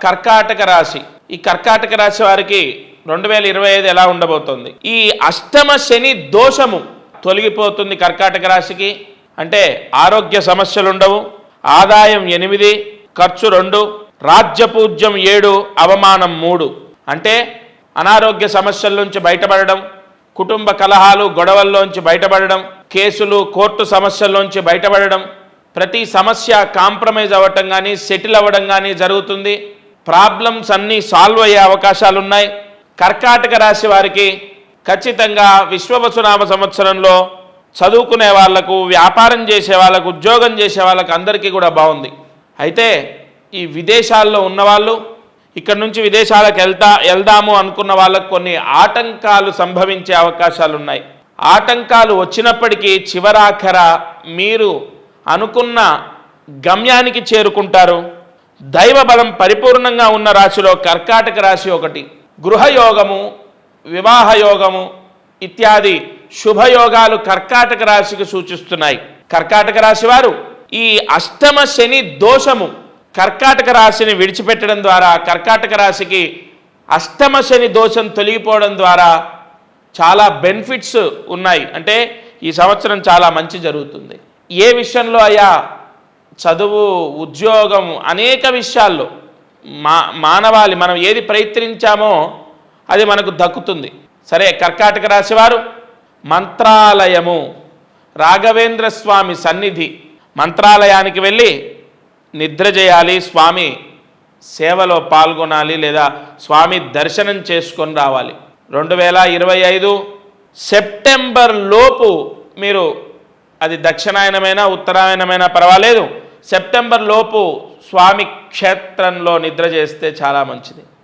కర్కాటక రాశి. ఈ కర్కాటక రాశి వారికి 2025 ఎలా ఉండబోతోంది? ఈ అష్టమ శని దోషము తొలగిపోతుంది కర్కాటక రాశికి. అంటే ఆరోగ్య సమస్యలు ఉండవు, ఆదాయం 8, ఖర్చు 2, రాజ్యపూజ్యం 7, అవమానం 3. అంటే అనారోగ్య సమస్యల నుంచి బయటపడడం, కుటుంబ కలహాలు గొడవల్లోంచి బయటపడడం, కేసులు కోర్టు సమస్యల్లోంచి బయటపడడం, ప్రతి సమస్య కాంప్రమైజ్ అవ్వటం కానీ సెటిల్ అవ్వడం కానీ జరుగుతుంది. ప్రాబ్లమ్స్ అన్నీ సాల్వ్ అయ్యే అవకాశాలు ఉన్నాయి. కర్కాటక రాశి వారికి ఖచ్చితంగా విశ్వవసునామ సంవత్సరంలో చదువుకునే వాళ్లకు, వ్యాపారం చేసే వాళ్ళకు, ఉద్యోగం చేసే వాళ్ళకు అందరికీ కూడా బాగుంది. అయితే ఈ విదేశాల్లో ఉన్నవాళ్ళు, ఇక్కడ నుంచి విదేశాలకు వెళ్దాము అనుకున్న వాళ్ళకు కొన్ని ఆటంకాలు సంభవించే అవకాశాలు ఉన్నాయి. ఆటంకాలు వచ్చినప్పటికీ చివరాఖర మీరు అనుకున్న గమ్యానికి చేరుకుంటారు. దైవ బలం పరిపూర్ణంగా ఉన్న రాశిలో కర్కాటక రాశి ఒకటి. గృహయోగము, వివాహ యోగము ఇత్యాది శుభయోగాలు కర్కాటక రాశికి సూచిస్తున్నాయి. కర్కాటక రాశి వారు ఈ అష్టమ శని దోషము కర్కాటక రాశిని విడిచిపెట్టడం ద్వారా, కర్కాటక రాశికి అష్టమ శని దోషం తొలగిపోవడం ద్వారా చాలా బెనిఫిట్స్ ఉన్నాయి. అంటే ఈ సంవత్సరం చాలా మంచి జరుగుతుంది. ఏ విషయంలో అయ్యా, చదువు, ఉద్యోగం, అనేక విషయాల్లో మానవాళి మనం ఏది ప్రయత్నించామో అది మనకు దక్కుతుంది. సరే, కర్కాటక రాశి వారు మంత్రాలయము, రాఘవేంద్ర స్వామి సన్నిధి, మంత్రాలయానికి వెళ్ళి నిద్ర చేయాలి, స్వామి సేవలో పాల్గొనాలి, లేదా స్వామి దర్శనం చేసుకొని రావాలి. 2025 సెప్టెంబర్ లోపు మీరు, అది దక్షిణాయనమైనా ఉత్తరాయణమైనా పర్వాలేదు, సెప్టెంబర్ లోపు స్వామి క్షేత్రంలో నిద్ర చేస్తే చాలా మంచిది.